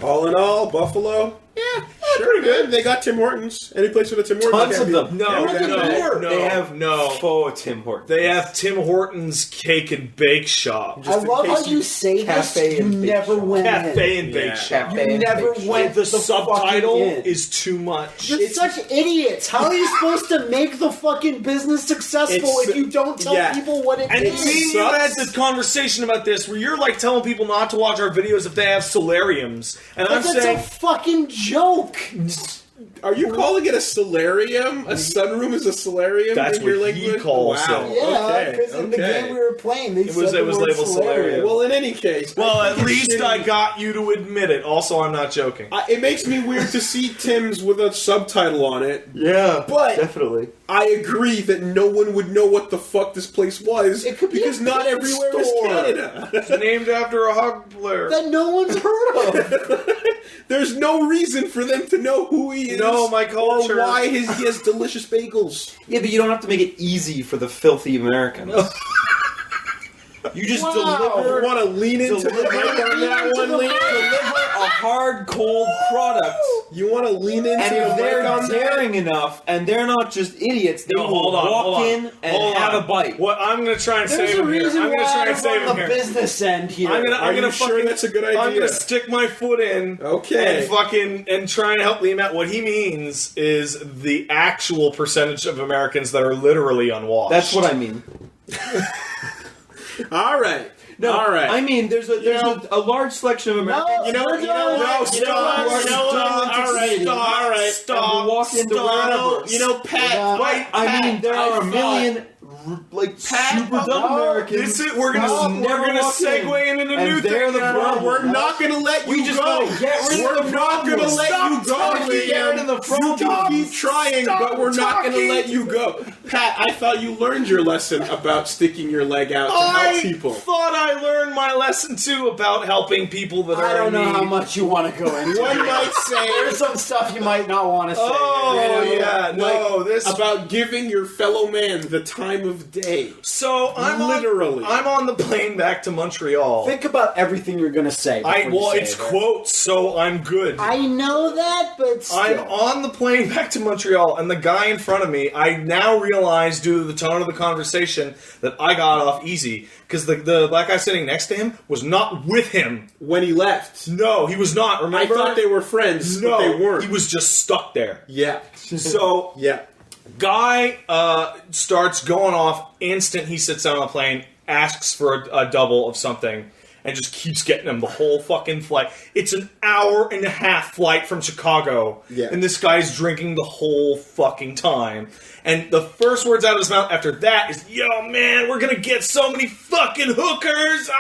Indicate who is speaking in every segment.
Speaker 1: All in all, Buffalo, pretty good. They got Tim Hortons. Any place with a Tim Hortons?
Speaker 2: Tons of them.
Speaker 3: No.
Speaker 2: They have four Tim Hortons.
Speaker 3: They have Tim Hortons Cake and Bake Shop.
Speaker 4: I love how you say this. You never went in.
Speaker 3: Cafe and Bake Shop.
Speaker 4: You never went.
Speaker 3: The subtitle is too much.
Speaker 4: You're such idiots. How are you supposed to make the fucking business successful if you don't tell people what it
Speaker 3: and
Speaker 4: is?
Speaker 3: And me and you had this conversation about this where you're like telling people not to watch our videos if they have solariums. And
Speaker 4: But
Speaker 3: I'm
Speaker 4: that's
Speaker 3: saying...
Speaker 4: a fucking joke.
Speaker 1: Are you calling it a solarium? A sunroom is a solarium?
Speaker 3: That's
Speaker 1: in your
Speaker 3: what
Speaker 1: language?
Speaker 3: he calls it.
Speaker 4: Yeah, because in the game we were playing, they said
Speaker 3: it was labeled solarium.
Speaker 1: Well, in any case...
Speaker 3: Well, at least I got you to admit it. Also, I'm not joking.
Speaker 1: It makes me weird to see Tim's with a subtitle on it.
Speaker 2: Yeah,
Speaker 1: but
Speaker 2: definitely.
Speaker 1: I agree that no one would know what the fuck this place was.
Speaker 4: It could be
Speaker 1: because not everywhere is Canada.
Speaker 3: It's named after a hockey player.
Speaker 4: That no one's heard of.
Speaker 1: There's no reason for them to know who he is.
Speaker 3: No, my culture.
Speaker 1: Or why he has delicious bagels.
Speaker 2: Yeah, but you don't have to make it easy for the filthy Americans. You just deliver.
Speaker 1: You want to lean into the mic on that one,
Speaker 2: deliver a hard, cold product.
Speaker 1: You want to lean into
Speaker 2: and
Speaker 1: the
Speaker 2: if they're
Speaker 1: mic on
Speaker 2: daring enough, and they're not just idiots, they will walk in and have a bite.
Speaker 3: What I'm going to try and
Speaker 4: There's
Speaker 3: save
Speaker 4: a
Speaker 3: him here.
Speaker 4: reason
Speaker 3: I'm going to
Speaker 4: why
Speaker 3: try
Speaker 4: I'm
Speaker 3: and save
Speaker 4: on
Speaker 3: him
Speaker 4: the
Speaker 3: here.
Speaker 4: business end here.
Speaker 3: I'm gonna
Speaker 1: sure that's a good idea?
Speaker 3: I'm going to stick my foot in.
Speaker 1: Okay.
Speaker 3: And try and help Liam out. What he means is the actual percentage of Americans that are literally unwashed.
Speaker 2: That's what I mean.
Speaker 1: All right.
Speaker 2: No,
Speaker 1: all right.
Speaker 2: I mean, there's a large selection of Americans.
Speaker 1: Stop.
Speaker 2: Walk into wherever.
Speaker 1: Pat.
Speaker 2: I mean, there are a million super dumb Americans.
Speaker 3: We're gonna segue into the new thing.
Speaker 1: We're not gonna let you go. We're not gonna let you go. You keep trying, but we're not gonna let you go. Pat, I thought you learned your lesson about sticking your leg out to help people.
Speaker 3: I thought I learned my lesson too about helping people that are
Speaker 4: I don't
Speaker 3: in
Speaker 4: know
Speaker 3: need.
Speaker 4: how much you want to go into.
Speaker 1: One might say
Speaker 4: there's some stuff you might not want to say.
Speaker 1: About giving your fellow man the time of day.
Speaker 3: So I'm
Speaker 1: literally
Speaker 3: I'm on the plane back to Montreal.
Speaker 4: Think about everything you're going to say.
Speaker 3: It's quotes, so I'm good.
Speaker 4: I know that, but still.
Speaker 3: I'm on the plane back to Montreal, and the guy in front of me, I now realize due to the tone of the conversation that I got off easy because the black guy sitting next to him was not with him
Speaker 1: when he left.
Speaker 3: No, he was not. Remember?
Speaker 1: I thought they were friends, but they weren't.
Speaker 3: He was just stuck there.
Speaker 1: Yeah.
Speaker 3: So guy starts going off instant. He sits down on the plane, asks for a double of something, and just keeps getting him the whole fucking flight. It's an hour-and-a-half flight from Chicago, and this guy's drinking the whole fucking time. And the first words out of his mouth after that is, "Yo, man, we're gonna get so many fucking hookers!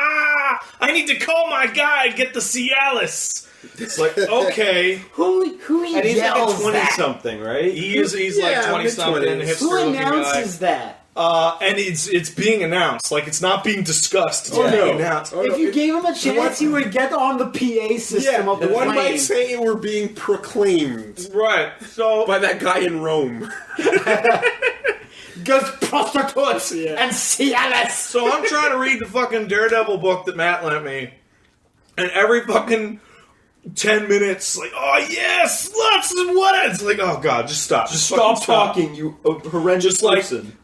Speaker 3: I need to call my guy and get the Cialis." It's like, okay.
Speaker 4: Who
Speaker 2: and he's like a
Speaker 4: yells
Speaker 2: 20-something, right?
Speaker 3: He's like 20-something,
Speaker 4: Who announces that?
Speaker 3: And it's being announced. Like, it's not being discussed. It's being announced.
Speaker 4: If you gave him a chance, he would get on the PA system of the plane.
Speaker 1: One might say it were being proclaimed.
Speaker 3: Right. So
Speaker 1: by that guy in Rome.
Speaker 4: Goes prostitutes and Cialis.
Speaker 3: So I'm trying to read the fucking Daredevil book that Matt lent me. And every fucking 10 minutes, like, oh yes, lots of what? It's like, oh god, just stop.
Speaker 2: Just stop talking, you horrendous person.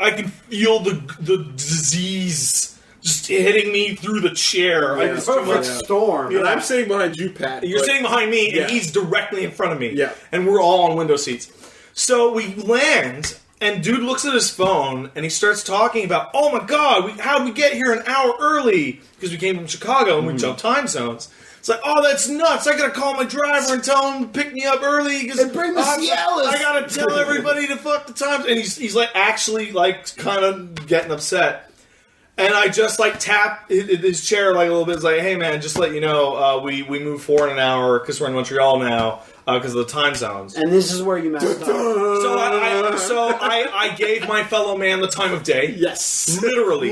Speaker 3: I can feel the disease just hitting me through the chair.
Speaker 4: Yeah, perfect storm.
Speaker 1: And I'm sitting behind you, Pat.
Speaker 3: You're sitting behind me, and he's directly in front of me. Yeah. And we're all on window seats. So we land, and dude looks at his phone, and he starts talking about, oh my god, how did we get here an hour early? Because we came from Chicago, and we jumped time zones. It's like, oh, that's nuts. I gotta call my driver and tell him to pick me up early.
Speaker 4: And bring the Cialis.
Speaker 3: I gotta tell everybody to fuck the times. And he's like, actually, like, kind of getting upset. And I just, like, tap his chair, like, a little bit. It's like, hey, man, just to let you know, we move forward an hour because we're in Montreal now because of the time zones.
Speaker 4: And this is where you messed up.
Speaker 3: So I gave my fellow man the time of day.
Speaker 1: Yes.
Speaker 3: Literally.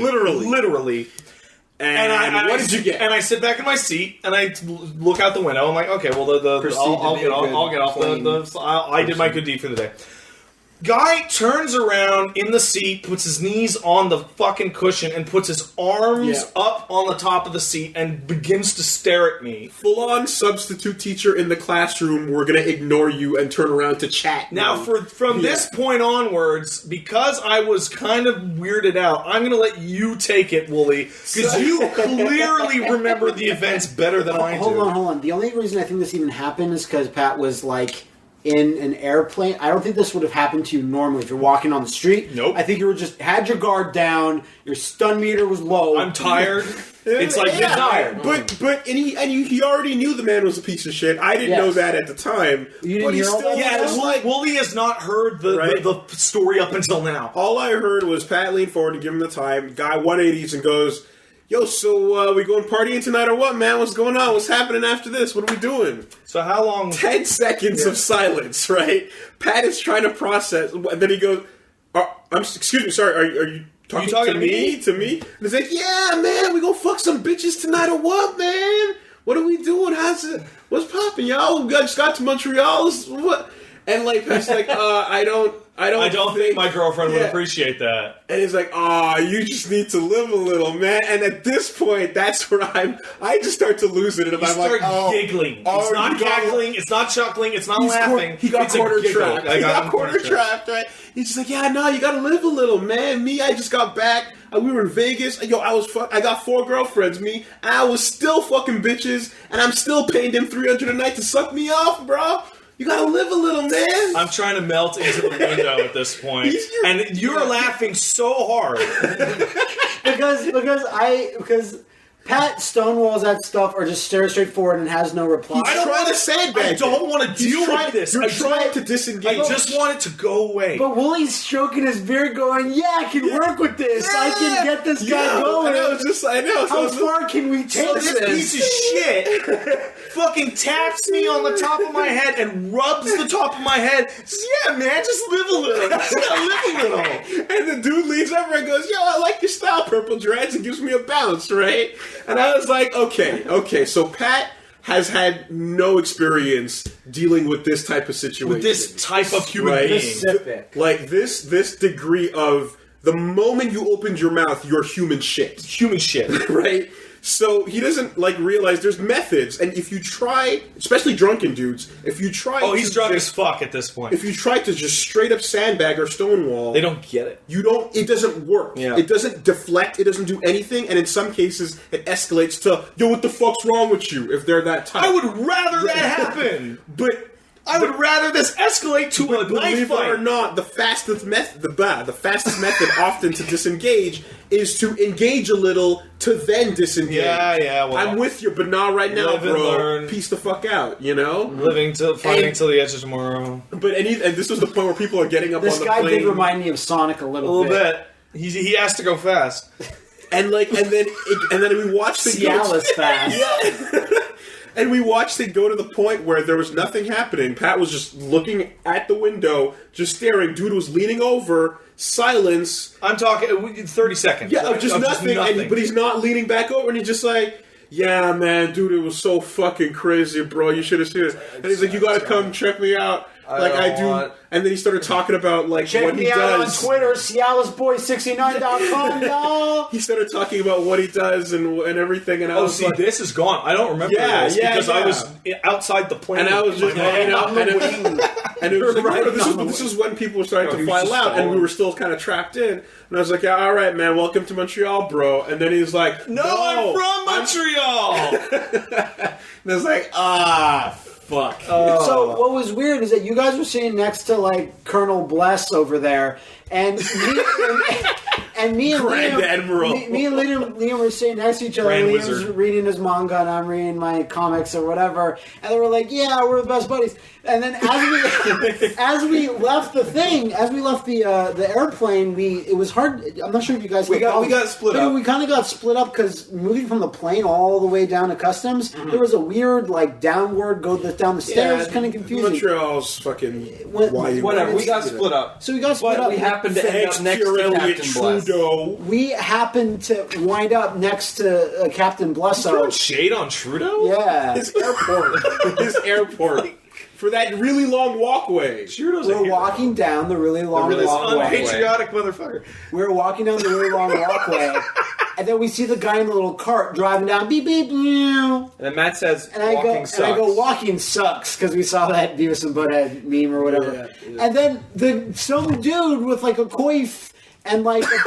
Speaker 3: And
Speaker 1: what did you get?
Speaker 3: And I sit back in my seat and I look out the window. I'm like, okay, well, I'll get off I did my good deed for the day. Guy turns around in the seat, puts his knees on the fucking cushion, and puts his arms up on the top of the seat and begins to stare at me.
Speaker 1: Full-on substitute teacher in the classroom, we're going to ignore you and turn around to chat.
Speaker 3: Now, from this point onwards, because I was kind of weirded out, I'm going to let you take it, Wooly, because you clearly remember the events better than I do.
Speaker 4: Hold on. The only reason I think this even happened is because Pat was, like, in an airplane. I don't think this would have happened to you normally if you're walking on the street.
Speaker 3: Nope.
Speaker 4: I think you were just had your guard down, your stun meter was low.
Speaker 3: I'm tired. It's like midnight.
Speaker 1: But he already knew the man was a piece of shit. I didn't know that at the time.
Speaker 4: You didn't hear all that?
Speaker 3: Yeah, Wooly has not heard the story up until now.
Speaker 1: All I heard was Pat lean forward to give him the time. Guy 180s and goes, "Yo, so we going partying tonight or what, man? What's going on? What's happening after this? What are we doing?"
Speaker 3: So how long?
Speaker 1: 10 seconds of silence, right? Pat is trying to process. And then he goes, excuse me, sorry, are you talking to me? To me? And he's like, "Yeah, man, we gonna fuck some bitches tonight or what, man? What are we doing? What's popping, y'all? We just got to Montreal. What?" And like, Pat's like, I don't think
Speaker 3: my girlfriend would appreciate that.
Speaker 1: And he's like, you just need to live a little, man. And at this point, that's where I just start to lose it. And I'm like,
Speaker 3: giggling. It's not cackling. It's not chuckling. It's not laughing.
Speaker 1: He got quarter trapped. He got quarter trapped, right? He's just like, "Yeah, no, you gotta live a little, man. Me, I just got back. We were in Vegas. Yo, I got 4 girlfriends. Me, I was still fucking bitches, and I'm still paying them $300 a night to suck me off, bro. You gotta live a little, man."
Speaker 3: I'm trying to melt into the window at this point, and you're laughing so hard
Speaker 4: because Pat stonewalls that stuff or just stares straight forward and has no reply.
Speaker 1: I don't want to sandbag.
Speaker 3: I don't want to deal with this.
Speaker 1: You're trying to disengage.
Speaker 3: I just want it to go away.
Speaker 4: But Wooly's stroking his beard, going, "Yeah, I can work with this. I can get this guy going."
Speaker 1: I know.
Speaker 4: How far can we take
Speaker 3: this piece of shit fucking taps me on the top of my head and rubs the top of my head. Says, "Yeah, man, just live a little. Just gotta live a little."
Speaker 1: And the dude leans over and goes, "Yo, I like your style, purple dreads." And gives me a bounce, right? And I was like, okay. So Pat has had no experience dealing with this type of situation.
Speaker 3: With this type of human being.
Speaker 1: Like this degree of the moment you opened your mouth, you're human shit.
Speaker 3: Human shit.
Speaker 1: Right? So he doesn't realize there's methods, and if you try, especially drunken dudes, if you try,
Speaker 3: he's drunk as fuck at this point.
Speaker 1: If you try to just straight up sandbag or stonewall,
Speaker 3: they don't get it.
Speaker 1: It doesn't work.
Speaker 3: Yeah.
Speaker 1: It doesn't deflect. It doesn't do anything, and in some cases, it escalates to, "Yo, what the fuck's wrong with you?" If they're that type,
Speaker 3: I would rather that happen, but. I would rather this escalate to a knife fight.
Speaker 1: Believe it or not, the fastest method often to disengage is to engage a little to then disengage.
Speaker 3: Yeah. Well,
Speaker 1: I'm with you, but not right now, bro.
Speaker 3: Learn.
Speaker 1: Peace the fuck out, you know?
Speaker 3: Fighting till the edge of tomorrow.
Speaker 1: But and this was the point where people are getting up on the plane.
Speaker 4: This guy did remind me of Sonic a little bit.
Speaker 3: He has to go fast.
Speaker 1: And then we watched it
Speaker 4: Cialis fast.
Speaker 1: Yeah. And we watched it go to the point where there was nothing happening. Pat was just looking at the window, just staring. Dude was leaning over, silence.
Speaker 3: I'm talking 30 seconds.
Speaker 1: Yeah, just nothing. But he's not leaning back over, and he's just like, "Yeah, man, dude, it was so fucking crazy, bro. You should have seen it." And he's like, "You gotta come check me out." I do. And then he started talking about what he does.
Speaker 4: Check me out on Twitter, CialisBoy69.com, y'all.
Speaker 1: He started talking about what he does and everything, and I was like,
Speaker 3: this is gone. I don't remember this because I was outside the plane.
Speaker 1: And I was just, and it was like, this is when people were starting to file out, and we were still kind of trapped in. And I was like, "Yeah, all right, man, welcome to Montreal, bro." And then he's like,
Speaker 3: "No, I'm from Montreal."
Speaker 1: And I was like, fuck.
Speaker 4: So what was weird is that you guys were sitting next to Colonel Bless over there, and me and
Speaker 1: Grand Admiral.
Speaker 4: Me and Liam were sitting next to each other.
Speaker 3: Grand
Speaker 4: Liam's
Speaker 3: Wizard.
Speaker 4: reading his manga and I'm reading my comics or whatever, and they were like, "Yeah, we're the best buddies." And then as we left the airplane, it was hard. I'm not sure if you guys
Speaker 2: we got split up.
Speaker 4: We kind of got split up because moving from the plane all the way down to customs, there was a weird downward down the stairs, kind of confusing.
Speaker 1: Montreal's fucking
Speaker 2: whatever. We got split up.
Speaker 4: So we got split up.
Speaker 2: We happened to end up next to Captain Bless.
Speaker 1: Trudeau.
Speaker 4: We happened to wind up next to Captain Blesso.
Speaker 3: Throwing shade on Trudeau?
Speaker 4: Yeah.
Speaker 1: His airport. For that really long walkway.
Speaker 4: We're walking down the really long walkway.
Speaker 3: Unpatriotic motherfucker.
Speaker 4: We're walking down the really long walkway, and then we see the guy in the little cart driving down. Beep beep. And
Speaker 2: then Matt says,
Speaker 4: walking sucks. Walking sucks because we saw that Beavis and Butthead meme or whatever. Yeah. And then some dude with like a coif and like a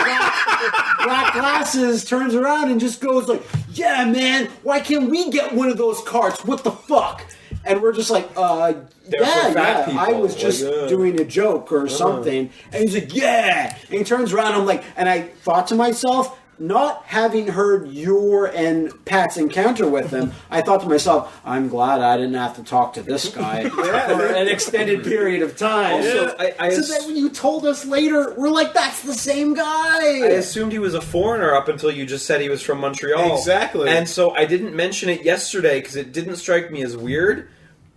Speaker 4: black glasses turns around and just goes like, "Yeah, man, why can't we get one of those carts? What the fuck?" And we're just like, yeah, I was just doing a joke or something. And he's like, yeah. And he turns around, and I thought to myself, not having heard your and Pat's encounter with him, I thought to myself, I'm glad I didn't have to talk to this guy for an extended period of time.
Speaker 2: Also,
Speaker 4: so that when you told us later, we're like, that's the same guy.
Speaker 2: I assumed he was a foreigner up until you just said he was from Montreal.
Speaker 1: Exactly.
Speaker 2: And so I didn't mention it yesterday because it didn't strike me as weird.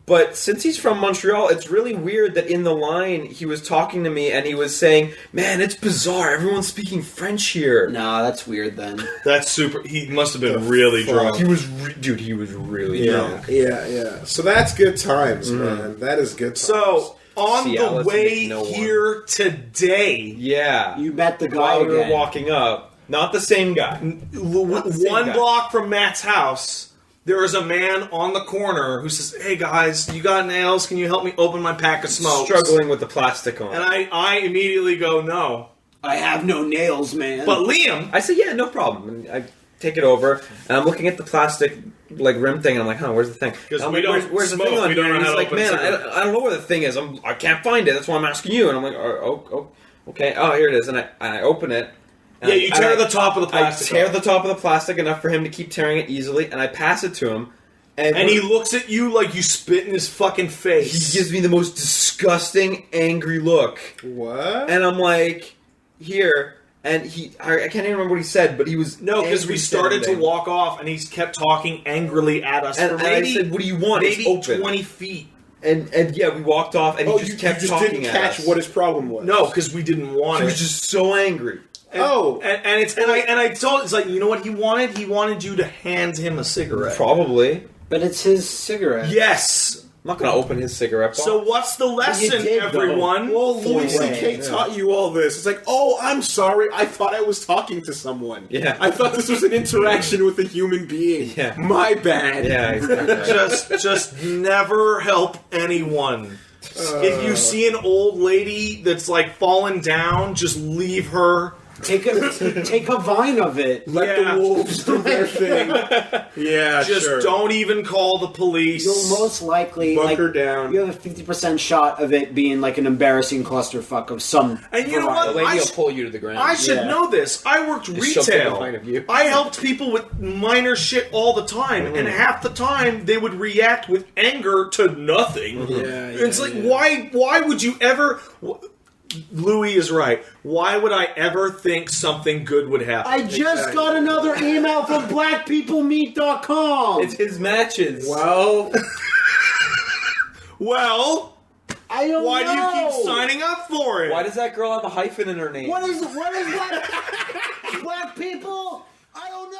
Speaker 2: But since he's from Montreal, it's really weird that in the line he was talking to me and he was saying, "Man, it's bizarre. Everyone's speaking French here."
Speaker 4: Nah, that's weird then.
Speaker 3: That's super. He must have been really drunk.
Speaker 2: He was, he was really drunk.
Speaker 1: Yeah. So that's good times, man. That is good times.
Speaker 3: So on the way here today,
Speaker 4: you met the guy
Speaker 2: while we were walking up. Not the same guy.
Speaker 3: One block from Matt's house. There is a man on the corner who says, "Hey guys, you got nails? Can you help me open my pack of smokes?"
Speaker 2: Struggling with the plastic on.
Speaker 3: And I immediately go, "No,
Speaker 4: I have no nails, man."
Speaker 3: But Liam,
Speaker 2: I say, "Yeah, no problem." And I take it over, and I'm looking at the plastic rim thing, and I'm like, "Huh, where's the thing?"
Speaker 3: Because we don't
Speaker 2: where's
Speaker 3: smoke.
Speaker 2: The thing on
Speaker 3: we don't
Speaker 2: here?
Speaker 3: know
Speaker 2: And
Speaker 3: how
Speaker 2: he's
Speaker 3: to
Speaker 2: like,
Speaker 3: open
Speaker 2: "Man, I don't know where the thing is. I can't find it. That's why I'm asking you." And I'm like, okay. Oh, here it is." And I open it.
Speaker 3: Yeah, you tear the top of the plastic.
Speaker 2: I tear the top of the plastic enough for him to keep tearing it easily, and I pass it to him.
Speaker 3: And he looks at you like you spit in his fucking face.
Speaker 2: He gives me the most disgusting, angry look.
Speaker 1: What?
Speaker 2: And I'm like, here. And I can't even remember what he said, but he was
Speaker 3: because we started to walk off, and he kept talking angrily at us
Speaker 2: and
Speaker 3: for maybe,
Speaker 2: I said, "What do you want?"
Speaker 3: Maybe
Speaker 2: it's open.
Speaker 3: 20 feet.
Speaker 2: And yeah, we walked off, and he just kept talking
Speaker 1: didn't
Speaker 2: at
Speaker 1: catch
Speaker 2: us.
Speaker 1: what his problem was.
Speaker 3: No, because we didn't want
Speaker 2: He
Speaker 3: it.
Speaker 2: was just so angry.
Speaker 3: And I told it's like, you know what he wanted? He wanted you to hand him a cigarette.
Speaker 2: Probably.
Speaker 4: But it's his cigarette.
Speaker 3: Yes.
Speaker 2: I'm not going to open his cigarette box.
Speaker 3: So what's the lesson, everyone?
Speaker 1: Well, Louis C.K. taught you all this. It's like, oh, I'm sorry. I thought I was talking to someone.
Speaker 2: Yeah.
Speaker 1: I thought this was an interaction with a human being.
Speaker 2: Yeah.
Speaker 1: My bad.
Speaker 2: Yeah, exactly.
Speaker 3: just never help anyone. If you see an old lady that's like fallen down, just leave her.
Speaker 4: Take a vine of it.
Speaker 1: Let the wolves do their thing. Yeah,
Speaker 3: just
Speaker 1: sure.
Speaker 3: don't even call the police.
Speaker 4: You'll most likely
Speaker 1: bunker down.
Speaker 4: You have a 50% shot of it being like an embarrassing clusterfuck of some.
Speaker 3: And you know what?
Speaker 2: The lady will pull you to the ground.
Speaker 3: I should know this. I worked retail. I helped people with minor shit all the time, and half the time they would react with anger to nothing. It's like, why would you ever? Louis is right. Why would I ever think something good would happen?
Speaker 4: I just got another email from blackpeoplemeet.com.
Speaker 2: It's his matches.
Speaker 1: Well,
Speaker 4: I don't
Speaker 3: why
Speaker 4: know.
Speaker 3: do you keep signing up for it?
Speaker 2: Why does that girl have a hyphen in her name?
Speaker 4: What is black people? I don't know.